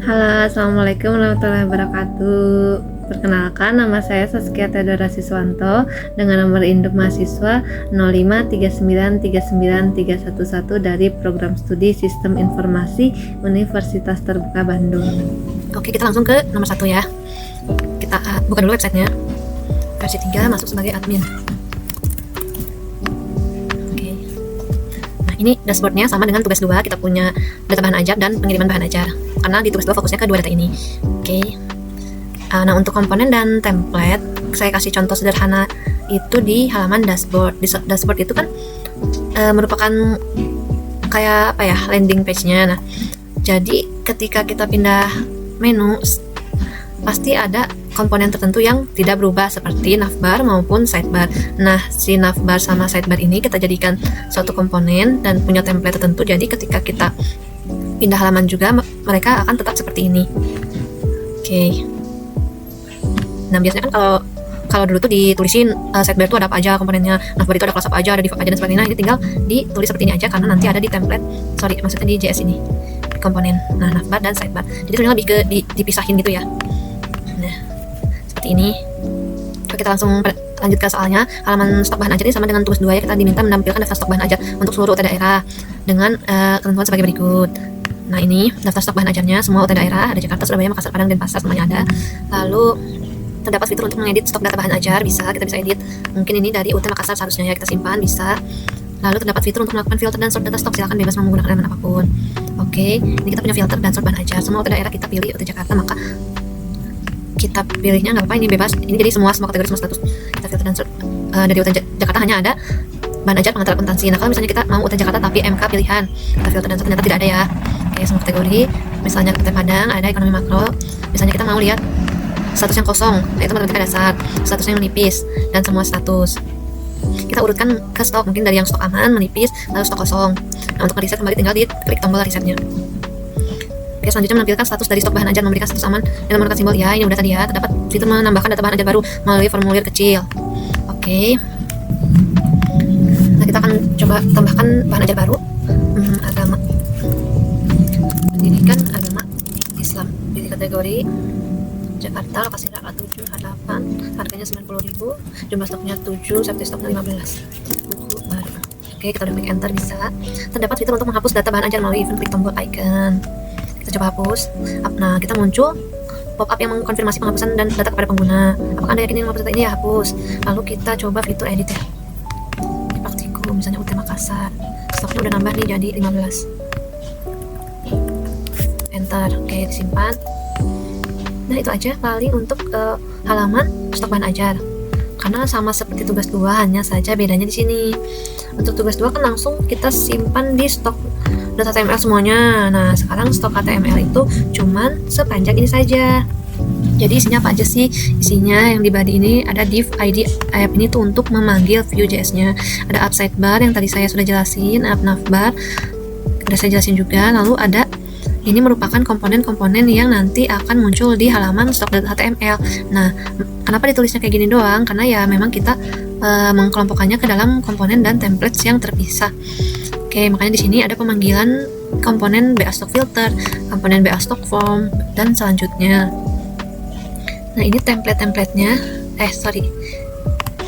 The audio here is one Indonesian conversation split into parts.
Halo, Assalamualaikum warahmatullahi wabarakatuh. Perkenalkan, nama saya Saskia Theodora Siswanto dengan nomor induk mahasiswa 053939311 dari Program Studi Sistem Informasi Universitas Terbuka Bandung. Oke, kita langsung ke nomor 1 ya. Kita buka dulu websitenya. Versi 3 masuk sebagai admin. Oke. Nah, ini dashboardnya sama dengan tugas 2. Kita punya data bahan ajar dan pengiriman bahan ajar. Karena di tugas 2 fokusnya ke 2 data ini. Oke. Nah, untuk komponen dan template, saya kasih contoh sederhana itu di halaman dashboard. Di dashboard itu kan merupakan kayak apa ya, landing page-nya. Nah, jadi ketika kita pindah menu, pasti ada komponen tertentu yang tidak berubah seperti navbar maupun sidebar. Nah, si navbar sama sidebar ini kita jadikan suatu komponen dan punya template tertentu. Jadi ketika kita pindah halaman juga mereka akan tetap seperti ini. Oke. Nah, biasanya kan kalau dulu tuh ditulisin sidebar itu ada apa aja komponennya, navbar itu ada kelas apa aja, ada div aja dan sebagainya. Nah, ini tinggal ditulis seperti ini aja karena nanti ada di template. Maksudnya di JS ini komponen. Nah, navbar dan sidebar. Jadi sebenarnya lebih ke dipisahin gitu ya. Nah, seperti ini. Kita langsung lanjut ke soalnya. Halaman stok bahan ajar ini sama dengan tugas 2 ya. Kita diminta menampilkan daftar stok bahan ajar untuk seluruut daerah dengan ketentuan sebagai berikut. Nah, ini daftar stok bahan ajarnya semua UT daerah, ada Jakarta, Surabaya, Makassar, Padang, Denpasar, semuanya ada. Lalu terdapat fitur untuk mengedit stok data bahan ajar, kita bisa edit. Mungkin ini dari UT Makassar seharusnya ya, kita simpan bisa. Lalu terdapat fitur untuk melakukan filter dan sort data stok, silakan bebas menggunakan elemen apapun. Oke, ini kita punya filter dan sort bahan ajar. Semua UT daerah kita pilih UT Jakarta, maka kita pilihnya nggak apa-apa, ini bebas. Ini jadi semua kategori, semua status. Kita filter dan sort dari UT Jakarta hanya ada bahan ajar pengantar akuntansi. Nah, kalau misalnya kita mau UT Jakarta tapi MK pilihan, kita filter dan sort ternyata tidak ada ya. Oke, semua kategori. Misalnya UT Padang ada ekonomi makro. Misalnya kita mau lihat status yang kosong, nah itu matematika dasar, statusnya yang menipis, dan semua status. Kita urutkan ke stok, mungkin dari yang stok aman, menipis, lalu stok kosong. Nah, untuk riset kembali tinggal diklik tombol risetnya. Oke, selanjutnya menampilkan status dari stok bahan ajar, memberikan status aman dan menggunakan simbol ya. Ini udah tadi ya. Terdapat fitur menambahkan data bahan ajar baru melalui formulir kecil. Oke. Nah, kita akan coba tambahkan bahan ajar baru. Agama, pendidikan, agama Islam di kategori Jakarta, lokasi Raka 7, hadapan, harganya 90.000, jumlah stoknya 7, safety stoknya 15, buku baru. Oke, kita udah klik enter, bisa. Terdapat fitur untuk menghapus data bahan ajar melalui event, klik tombol icon. Kita coba hapus. Nah, kita muncul pop-up yang mengkonfirmasi penghapusan dan data kepada pengguna. Apakah Anda yakin menghapus data ini? Ya, hapus. Lalu kita coba fitur edit ya. Di praktikum, misalnya UT Makassar, stoknya udah nambah nih jadi 15. Enter. Oke, disimpan. Nah, itu aja paling untuk halaman stok bahan ajar. Karena sama seperti tugas 2, hanya saja bedanya di sini. Untuk tugas 2 kan langsung kita simpan di stok data HTML semuanya. Nah, sekarang stok HTML itu cuman sepanjang ini saja. Jadi isinya apa aja sih? Isinya yang di body ini ada div id app ini tuh untuk memanggil Vue.js-nya. Ada app sidebar yang tadi saya sudah jelasin, app navbar udah saya jelasin juga. Lalu ada ini merupakan komponen-komponen yang nanti akan muncul di halaman stok data HTML. Nah, kenapa ditulisnya kayak gini doang? Karena ya memang kita mengkelompokkannya ke dalam komponen dan templates yang terpisah. Oke, makanya di sini ada pemanggilan komponen BA stock filter, komponen BA stock form, dan selanjutnya. Nah, ini template-templatenya.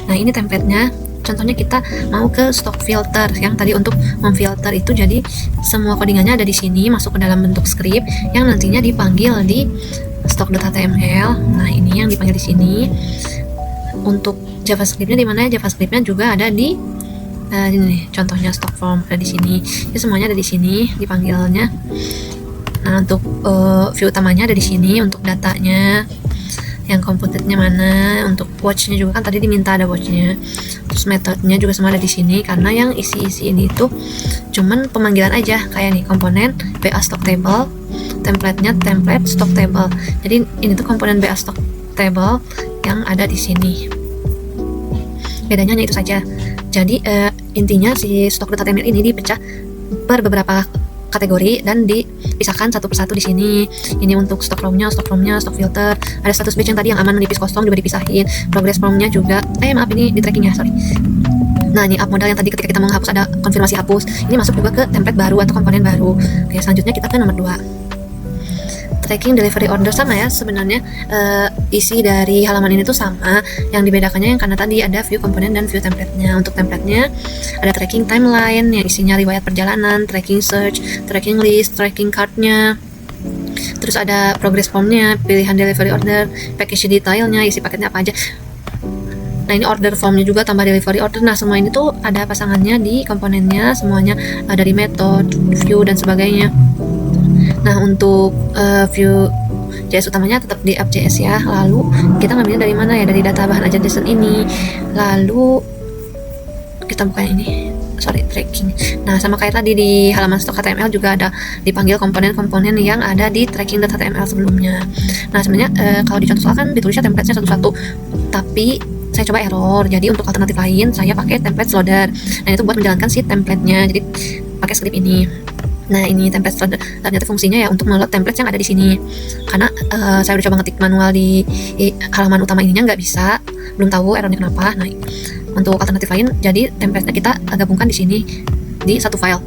Nah, ini templatenya. Contohnya kita mau ke stock filter yang tadi untuk memfilter itu, jadi semua codingannya ada di sini, masuk ke dalam bentuk script yang nantinya dipanggil di stock.html. Nah, ini yang dipanggil di sini. Untuk JavaScript-nya di mana? JavaScript-nya juga ada di ini nih, contohnya stock form ada di sini. Jadi semuanya ada di sini dipanggilnya. Nah, untuk view utamanya ada di sini, untuk datanya yang computed-nya mana, untuk watch-nya juga kan tadi diminta ada watch-nya. Terus metodenya juga semua ada di sini, karena yang isi-isi ini tuh cuman pemanggilan aja, kayak nih komponen BA stock table, template-nya template stock table. Jadi ini tuh komponen BA stock table yang ada di sini. Bedanya hanya itu saja. Jadi intinya si stock.html ini dipecah per beberapa kategori dan dipisahkan satu persatu di sini. Ini untuk stock formnya, stock filter. Ada status batch yang tadi yang aman menipis kosong juga dipisahin. Progress formnya juga. Maaf, ini di tracking ya, sorry. Nah, ini app modal yang tadi ketika kita mau hapus ada konfirmasi hapus. Ini masuk juga ke template baru atau komponen baru. Oke, selanjutnya kita ke nomor 2. tracking delivery order sama ya sebenarnya. Isi dari halaman ini tuh sama, yang dibedakannya yang karena tadi ada view komponen dan view template-nya. Untuk template-nya ada tracking timeline yang isinya riwayat perjalanan, tracking search, tracking list, tracking card-nya, terus ada progress form-nya, pilihan delivery order, package detailnya, isi paketnya apa aja. Nah ini order formnya juga tambah delivery order. Nah semua ini tuh ada pasangannya di komponennya, semuanya dari method, view dan sebagainya. Nah untuk view JS utamanya tetap di app.js ya. Lalu kita ngambilnya dari mana ya? Dari data bahan ajar JSON ini. Lalu kita buka ini, tracking. Nah sama kayak tadi di halaman stok HTML juga ada dipanggil komponen-komponen yang ada di tracking.html sebelumnya. Nah sebenarnya kalau di contoh soal kan ditulisnya template-nya satu-satu, tapi saya coba error, jadi untuk alternatif lain saya pakai template loader. Nah itu buat menjalankan si template-nya, jadi pakai script ini. Nah ini template loader ternyata fungsinya ya untuk meload template yang ada di sini. Karena saya udah coba ngetik manual di halaman utama ininya nggak bisa, belum tahu errornya kenapa. Nah untuk alternatif lain, jadi template-nya kita gabungkan di sini di satu file.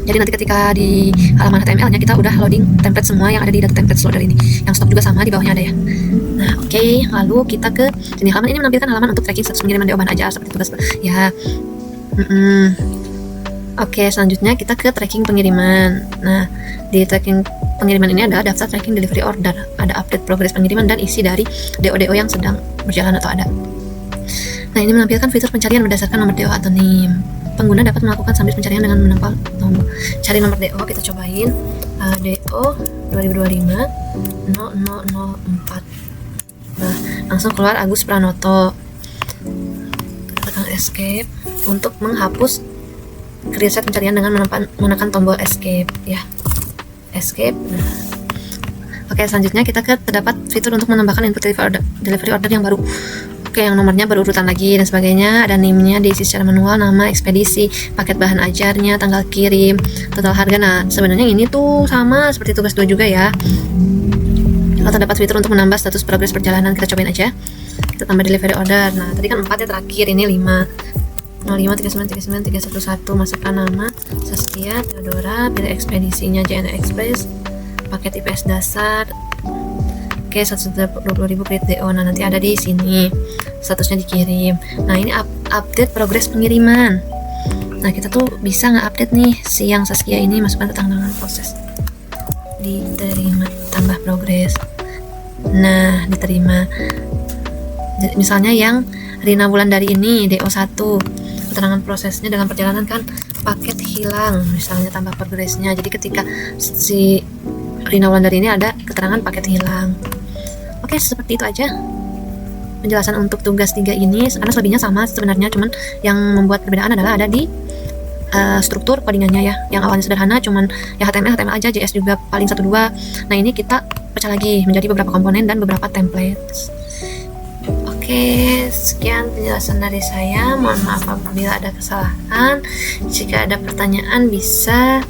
Jadi nanti ketika di halaman HTML-nya kita udah loading template semua yang ada di data template loader ini. Yang stok juga sama, di bawahnya ada ya. Nah oke, lalu kita ke sini. Halaman ini menampilkan halaman untuk tracking status pengiriman DO bahan ajar seperti tugas ya. Oke, selanjutnya kita ke tracking pengiriman. Nah di tracking pengiriman ini ada daftar tracking delivery order, ada update progress pengiriman dan isi dari DO yang sedang berjalan atau ada. Nah ini menampilkan fitur pencarian berdasarkan nomor DO atau NIM. Pengguna dapat melakukan sambil pencarian dengan menempel tombol cari nomor DO. Kita cobain DO 2025 0004. Nah langsung keluar Agus Pranoto. Tekan escape untuk menghapus create set pencarian dengan menekan tombol escape ya. Escape. Nah. Oke, selanjutnya kita ke terdapat fitur untuk menambahkan input delivery order yang baru. Oke, yang nomornya berurutan lagi dan sebagainya. Ada NIM-nya diisi secara manual, nama, ekspedisi, paket bahan ajarnya, tanggal kirim, total harga. Nah, sebenarnya ini tuh sama seperti tugas 2 juga ya. Kalau terdapat fitur untuk menambah status progres perjalanan, kita cobain aja. Kita tambah delivery order. Nah, tadi kan 4 ya terakhir, ini 5. 053939 311, masukkan nama Saskia Theodora, pilih ekspedisinya JNE Express, paket IPS dasar. Oke, 120.000 create DO. Nah nanti ada di sini statusnya dikirim. Nah ini update progres pengiriman. Nah kita tuh bisa nge-update nih si yang Saskia ini, masukkan ke tanggal proses, diterima, tambah progres. Nah diterima. Misalnya yang Rina Wulandari ini DO1, keterangan prosesnya dalam perjalanan kan paket hilang, misalnya tambah progresnya. Jadi ketika si Rina Wulandari ini ada keterangan paket hilang. Oke, seperti itu aja penjelasan untuk tugas 3 ini, karena selebihnya sama sebenarnya, cuman yang membuat perbedaan adalah ada di struktur codingannya ya. Yang awalnya sederhana cuman ya HTML aja, JS juga paling 1-2. Nah ini kita pecah lagi menjadi beberapa komponen dan beberapa templates. Oke, sekian penjelasan dari saya. Mohon maaf apabila ada kesalahan. Jika ada pertanyaan bisa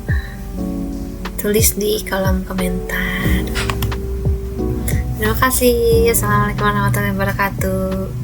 tulis di kolom komentar. Terima kasih. Assalamualaikum warahmatullahi wabarakatuh.